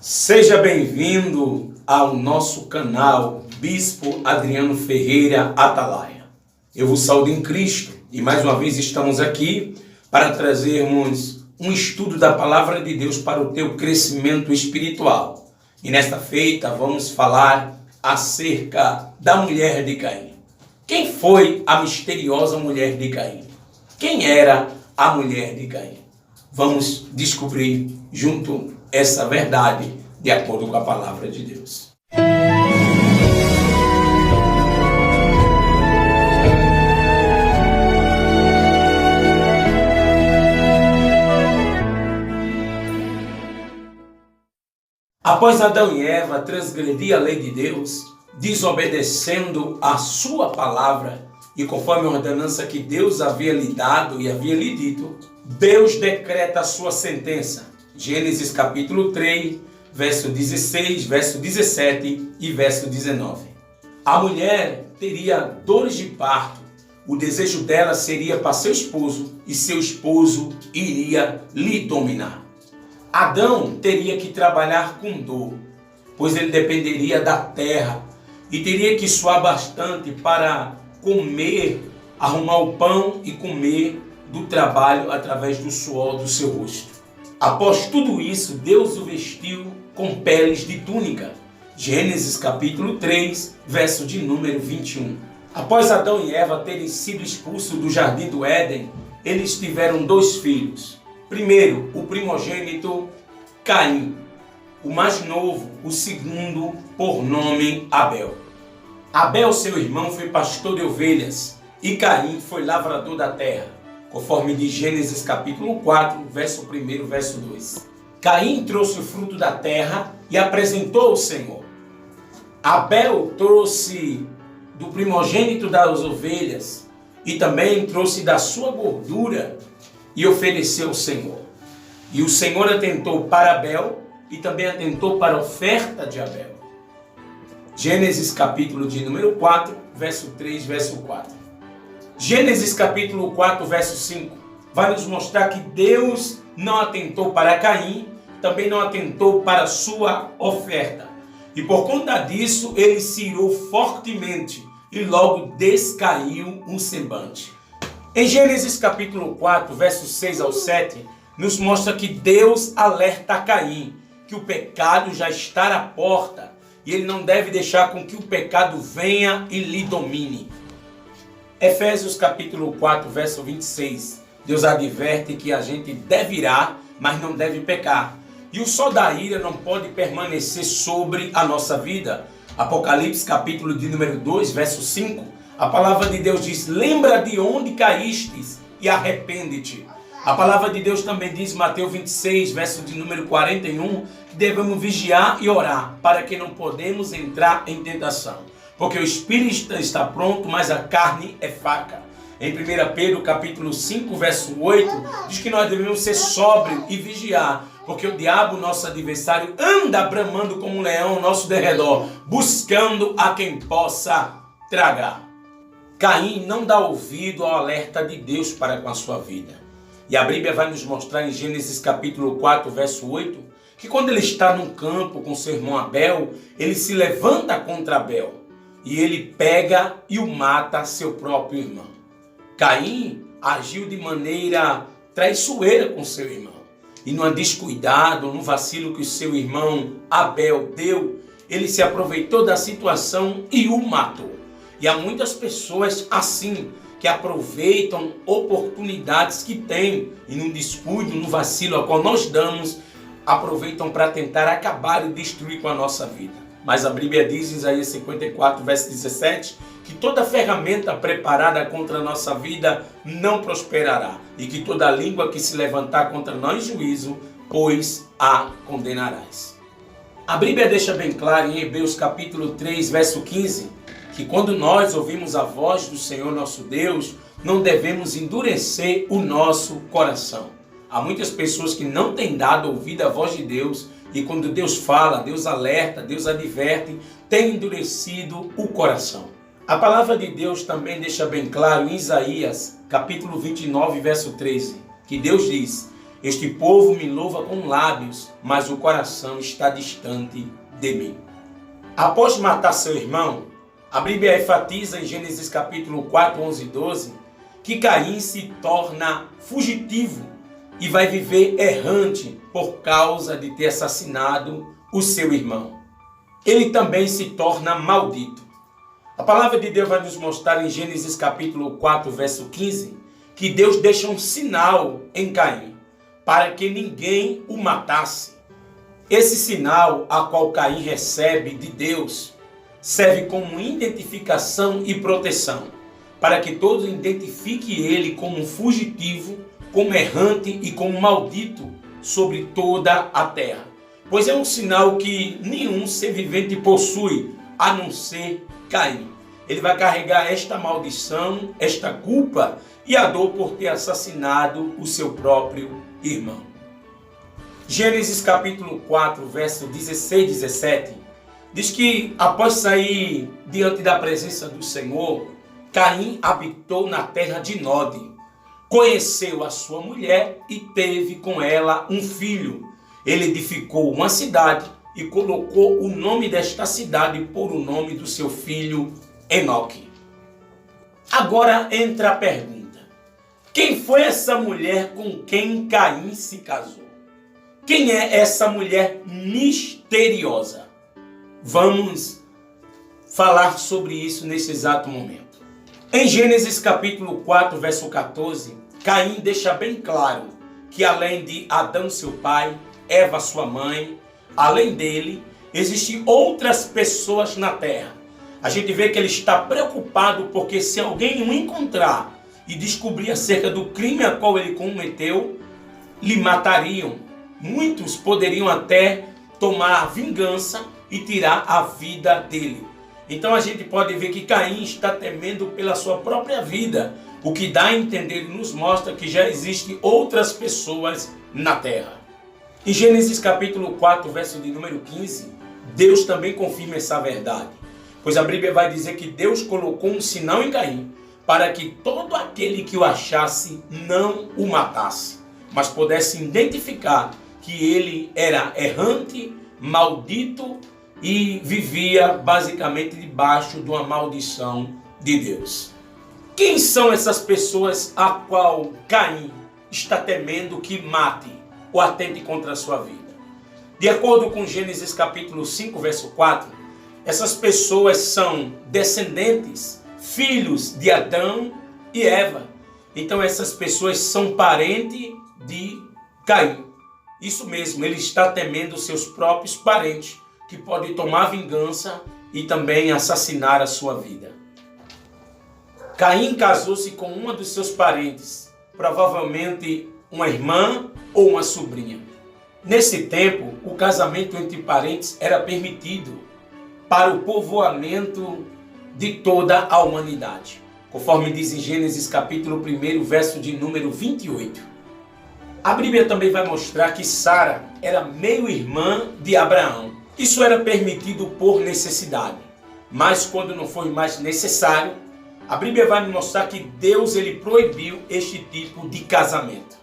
Seja bem-vindo ao nosso canal Bispo Adriano Ferreira Atalaia. Eu vos saúdo em Cristo e mais uma vez estamos aqui para trazermos um estudo da Palavra de Deus para o teu crescimento espiritual. E nesta feita vamos falar acerca da mulher de Caim. Quem foi a misteriosa mulher de Caim? Quem era a mulher de Caim? Vamos descobrir junto essa verdade de acordo com a palavra de Deus. Após Adão e Eva transgredir a lei de Deus, desobedecendo a sua palavra, e conforme a ordenança que Deus havia lhe dado e havia lhe dito, Deus decreta a sua sentença. Gênesis capítulo 3, verso 16, verso 17 e verso 19. A mulher teria dores de parto. O desejo dela seria para seu esposo e seu esposo iria lhe dominar. Adão teria que trabalhar com dor, pois ele dependeria da terra e teria que suar bastante para comer, arrumar o pão e comer do trabalho através do suor do seu rosto. Após tudo isso, Deus o vestiu com peles de túnica. Gênesis capítulo 3, verso de número 21. Após Adão e Eva terem sido expulsos do jardim do Éden, eles tiveram dois filhos. Primeiro, o primogênito Caim, o mais novo, o segundo, por nome Abel. Abel, seu irmão, foi pastor de ovelhas e Caim foi lavrador da terra, conforme de Gênesis capítulo 4, verso 1, verso 2. Caim trouxe o fruto da terra e apresentou ao Senhor. Abel trouxe do primogênito das ovelhas e também trouxe da sua gordura e ofereceu ao Senhor. E o Senhor atentou para Abel e também atentou para a oferta de Abel. Gênesis capítulo de número 4, verso 3, verso 4. Gênesis capítulo 4, verso 5, vai nos mostrar que Deus não atentou para Caim, também não atentou para a sua oferta. E por conta disso, ele se irou fortemente e logo descaiu um semblante. Em Gênesis capítulo 4, versos 6 ao 7, nos mostra que Deus alerta a Caim que o pecado já está à porta e ele não deve deixar com que o pecado venha e lhe domine. Efésios capítulo 4, verso 26, Deus adverte que a gente deve irar, mas não deve pecar. E o sol da ira não pode permanecer sobre a nossa vida. Apocalipse capítulo de número 2, verso 5, a palavra de Deus diz: lembra de onde caístes e arrepende-te. A palavra de Deus também diz, Mateus 26, verso de número 41, que devemos vigiar e orar, para que não podemos entrar em tentação. Porque o espírito está pronto, mas a carne é fraca. Em 1 Pedro capítulo 5, verso 8, diz que nós devemos ser sóbrios e vigiar, porque o diabo, nosso adversário, anda bramando como um leão ao nosso derredor, buscando a quem possa tragar. Caim não dá ouvido ao alerta de Deus para com a sua vida. E a Bíblia vai nos mostrar em Gênesis capítulo 4, verso 8, que quando ele está no campo com seu irmão Abel, ele se levanta contra Abel e ele pega e o mata seu próprio irmão. Caim agiu de maneira traiçoeira com seu irmão. E num descuidado, num vacilo que o seu irmão Abel deu, ele se aproveitou da situação e o matou. E há muitas pessoas assim, que aproveitam oportunidades que têm e num descuido, num vacilo a qual nós damos, aproveitam para tentar acabar e destruir com a nossa vida. Mas a Bíblia diz em Isaías 54, verso 17, que toda ferramenta preparada contra a nossa vida não prosperará, e que toda língua que se levantar contra nós em juízo, pois a condenarás. A Bíblia deixa bem claro em Hebreus capítulo 3, verso 15, que quando nós ouvimos a voz do Senhor nosso Deus, não devemos endurecer o nosso coração. Há muitas pessoas que não têm dado ouvido à voz de Deus, e quando Deus fala, Deus alerta, Deus adverte, tem endurecido o coração. A palavra de Deus também deixa bem claro em Isaías, capítulo 29, verso 13, que Deus diz: Este povo me louva com lábios, mas o coração está distante de mim. Após matar seu irmão, a Bíblia enfatiza em Gênesis capítulo 4, 11 e 12, que Caim se torna fugitivo e vai viver errante por causa de ter assassinado o seu irmão. Ele também se torna maldito. A palavra de Deus vai nos mostrar em Gênesis capítulo 4, verso 15, que Deus deixa um sinal em Caim, para que ninguém o matasse. Esse sinal a qual Caim recebe de Deus serve como identificação e proteção, para que todos identifiquem ele como um fugitivo, como errante e como maldito sobre toda a terra. Pois é um sinal que nenhum ser vivente possui, a não ser Caim. Ele vai carregar esta maldição, esta culpa e a dor por ter assassinado o seu próprio irmão. Gênesis capítulo 4, verso 16 e 17, diz que após sair diante da presença do Senhor, Caim habitou na terra de Nod, conheceu a sua mulher e teve com ela um filho. Ele edificou uma cidade e colocou o nome desta cidade por o nome do seu filho Enoque. Agora entra a pergunta: quem foi essa mulher com quem Caim se casou? Quem é essa mulher misteriosa? Vamos falar sobre isso nesse exato momento. Em Gênesis capítulo 4, verso 14, Caim deixa bem claro que além de Adão, seu pai, Eva, sua mãe, além dele, existem outras pessoas na terra. A gente vê que ele está preocupado porque se alguém o encontrar e descobrir acerca do crime a qual ele cometeu, lhe matariam. Muitos poderiam até tomar vingança e tirar a vida dele. Então a gente pode ver que Caim está temendo pela sua própria vida, o que dá a entender e nos mostra que já existem outras pessoas na terra. Em Gênesis capítulo 4, verso de número 15, Deus também confirma essa verdade, pois a Bíblia vai dizer que Deus colocou um sinal em Caim, para que todo aquele que o achasse não o matasse, mas pudesse identificar que ele era errante, maldito e vivia basicamente debaixo de uma maldição de Deus. Quem são essas pessoas a qual Caim está temendo que mate ou atente contra a sua vida? De acordo com Gênesis capítulo 5, verso 4, essas pessoas são descendentes, filhos de Adão e Eva. Então essas pessoas são parentes de Caim. Isso mesmo, ele está temendo seus próprios parentes, que podem tomar vingança e também assassinar a sua vida. Caim casou-se com uma dos seus parentes, provavelmente uma irmã ou uma sobrinha. Nesse tempo, o casamento entre parentes era permitido para o povoamento de toda a humanidade, conforme diz em Gênesis capítulo 1, verso de número 28. A Bíblia também vai mostrar que Sara era meio-irmã de Abraão. Isso era permitido por necessidade, mas quando não foi mais necessário, a Bíblia vai mostrar que Deus ele proibiu este tipo de casamento.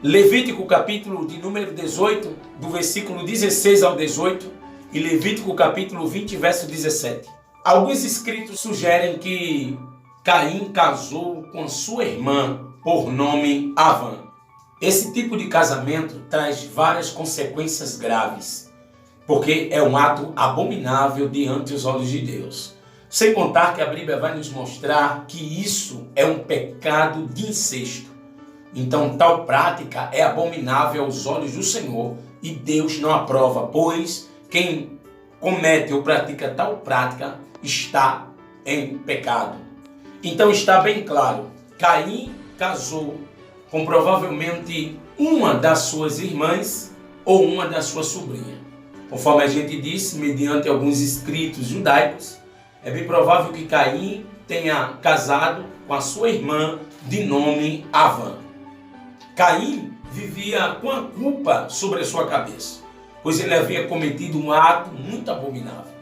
Levítico capítulo de número 18, do versículo 16 ao 18, e Levítico capítulo 20, verso 17. Alguns escritos sugerem que Caim casou com sua irmã por nome Avã. Esse tipo de casamento traz várias consequências graves, porque é um ato abominável diante dos olhos de Deus. Sem contar que a Bíblia vai nos mostrar que isso é um pecado de incesto. Então tal prática é abominável aos olhos do Senhor e Deus não aprova, pois quem comete ou pratica tal prática está em pecado. Então está bem claro, Caim casou com provavelmente uma das suas irmãs ou uma das suas sobrinhas. Conforme a gente disse, mediante alguns escritos judaicos, é bem provável que Caim tenha casado com a sua irmã de nome Avã. Caim vivia com a culpa sobre a sua cabeça, pois ele havia cometido um ato muito abominável.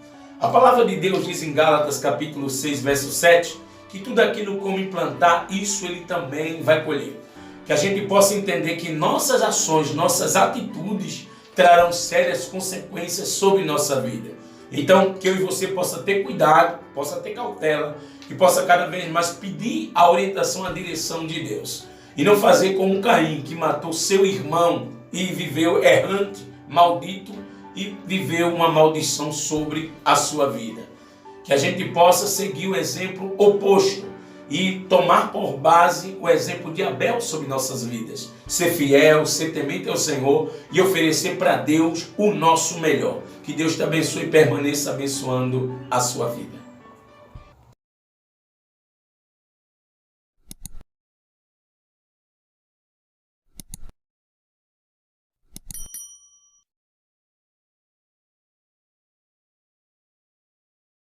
A palavra de Deus diz em Gálatas capítulo 6, verso 7, que tudo aquilo como implantar, isso ele também vai colher. que a gente possa entender que nossas ações, nossas atitudes trarão sérias consequências sobre nossa vida. Então, que eu e você possa ter cuidado, possa ter cautela, que possa cada vez mais pedir a orientação, a direção de Deus. E não fazer como Caim, que matou seu irmão e viveu errante, maldito, e viveu uma maldição sobre a sua vida. Que a gente possa seguir o exemplo oposto e tomar por base o exemplo de Abel sobre nossas vidas. Ser fiel, ser temente ao Senhor e oferecer para Deus o nosso melhor. Que Deus te abençoe e permaneça abençoando a sua vida.